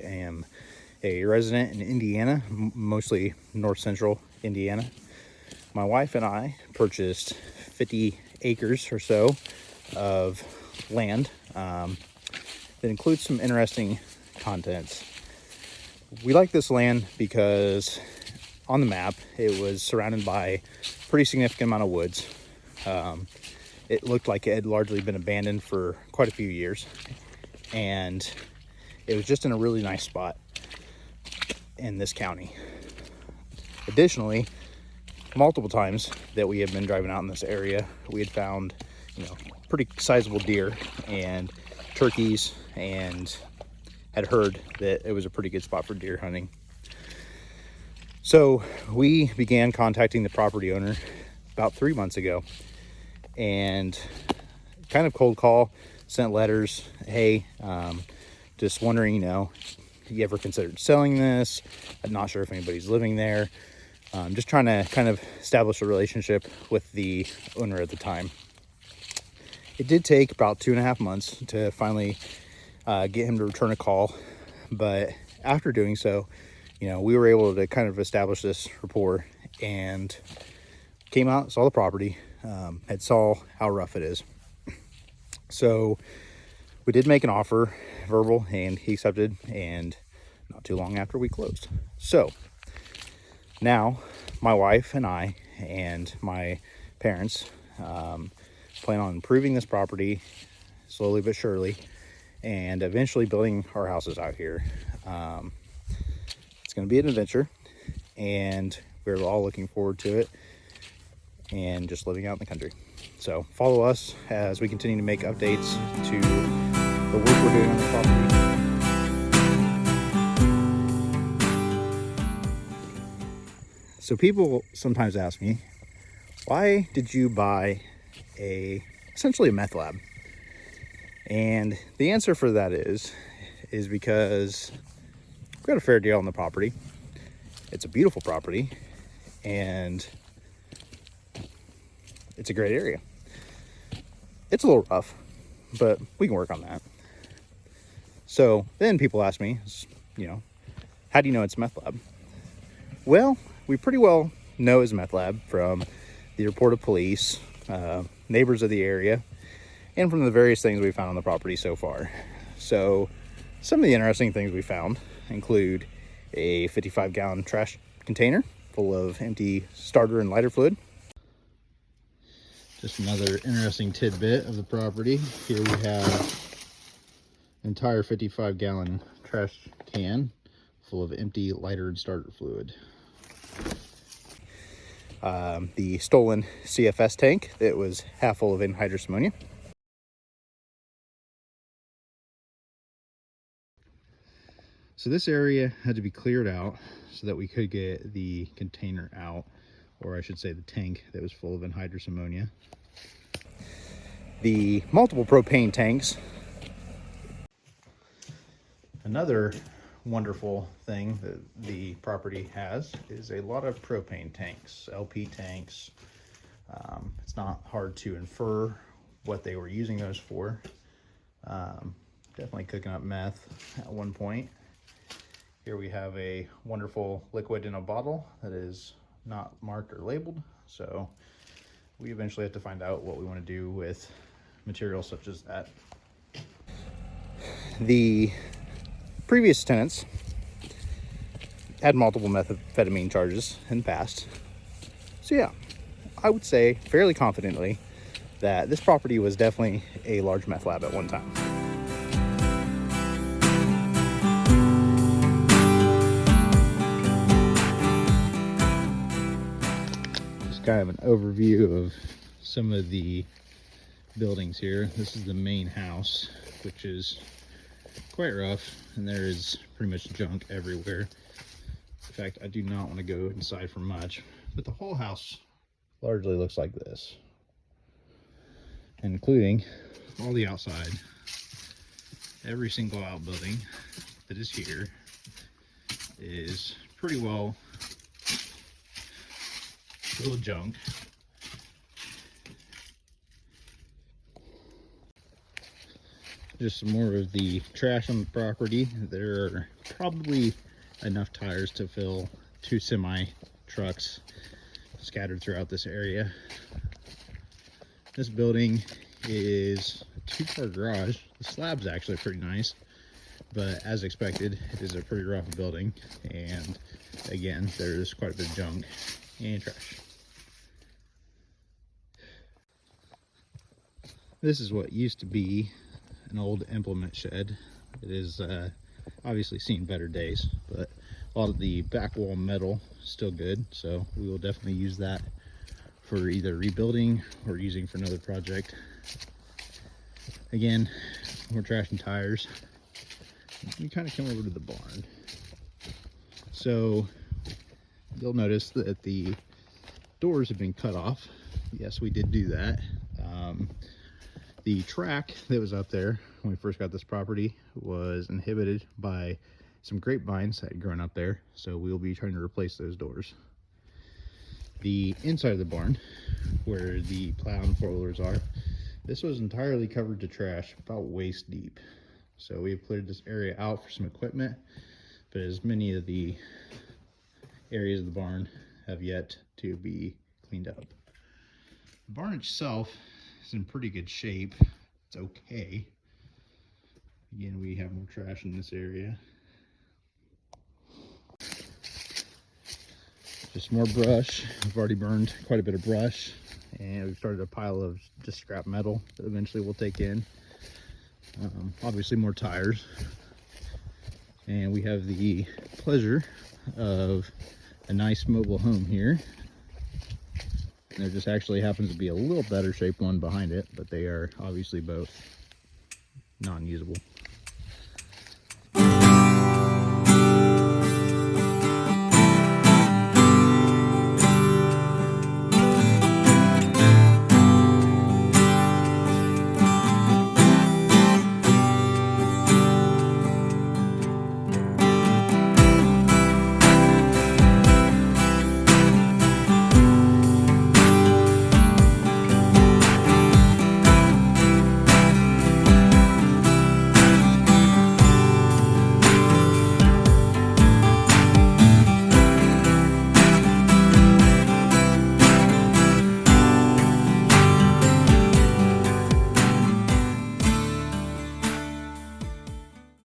am a resident in Indiana, mostly north central Indiana. My wife and I purchased 50 acres or so of land that includes some interesting contents. We like this land because on the map it was surrounded by a pretty significant amount of woods. It looked like it had largely been abandoned for quite a few years, and it was just in a really nice spot in this county. Additionally, multiple times that we have been driving out in this area, we had found, pretty sizable deer and turkeys, and had heard that it was a pretty good spot for deer hunting. So we began contacting the property owner about 3 months ago, and kind of cold call, sent letters. Hey, just wondering, you ever considered selling this? I'm not sure if anybody's living there. Just trying to kind of establish a relationship with the owner at the time. It did take about 2.5 months to finally get him to return a call, but after doing so, we were able to kind of establish this rapport, and came out, saw the property, had saw how rough it is. So we did make an offer, verbal, and he accepted, and not too long after we closed. So now my wife and I and my parents plan on improving this property slowly but surely, and eventually building our houses out here. It's going to be an adventure, and we're all looking forward to it, and just living out in the country. So follow us as we continue to make updates to the work we're doing on the property. So people sometimes ask me, why did you buy essentially a meth lab? And the answer for that is because we got a fair deal on the property. It's a beautiful property, and it's a great area. It's a little rough, but we can work on that. So then people ask me, how do you know it's a meth lab? Well, we pretty well know it's a meth lab from the report of police, neighbors of the area, and from the various things we found on the property so far. So some of the interesting things we found include a 55-gallon trash container full of empty starter and lighter fluid. Just another interesting tidbit of the property. Here we have an entire 55-gallon trash can full of empty lighter and starter fluid. The stolen CFS tank that was half full of anhydrous ammonia. So this area had to be cleared out so that we could get the container out, or I should say the tank that was full of anhydrous ammonia. The multiple propane tanks. Another wonderful thing that the property has is a lot of propane tanks, LP tanks. It's not hard to infer what they were using those for. Definitely cooking up meth at one point. Here we have a wonderful liquid in a bottle that is not marked or labeled, so we eventually have to find out what we want to do with materials such as that. The previous tenants had multiple methamphetamine charges in the past, so yeah, I would say fairly confidently that this property was definitely a large meth lab at one time. Kind of an overview of some of the buildings here. This is the main house, which is quite rough, and there is pretty much junk everywhere. In fact, I do not want to go inside for much, but the whole house largely looks like this, including all the outside. Every single outbuilding that is here is pretty well full of junk. Just some more of the trash on the property. There are probably enough tires to fill 2 semi trucks scattered throughout this area. This building is a 2-car garage. The slab's actually pretty nice, but as expected, it is a pretty rough building, and again, there's quite a bit of junk and trash. This is what used to be an old implement shed. It is obviously seen better days, but a lot of the back wall metal is still good, so we will definitely use that for either rebuilding or using for another project. Again, more trash and tires. We kind of come over to the barn. So you'll notice that the doors have been cut off. Yes, we did do that. The track that was up there when we first got this property was inhibited by some grapevines that had grown up there, so we'll be trying to replace those doors. The inside of the barn, where the plow and 4-wheelers are, this was entirely covered to trash, about waist deep. So we've cleared this area out for some equipment, but as many of the areas of the barn have yet to be cleaned up. The barn itself is in pretty good shape. It's okay. Again, we have more trash in this area. Just more brush. We've already burned quite a bit of brush, and we've started a pile of just scrap metal that eventually we'll take in. Obviously more tires. And we have the pleasure of a nice mobile home here. There just actually happens to be a little better shaped one behind it, but they are obviously both non-usable.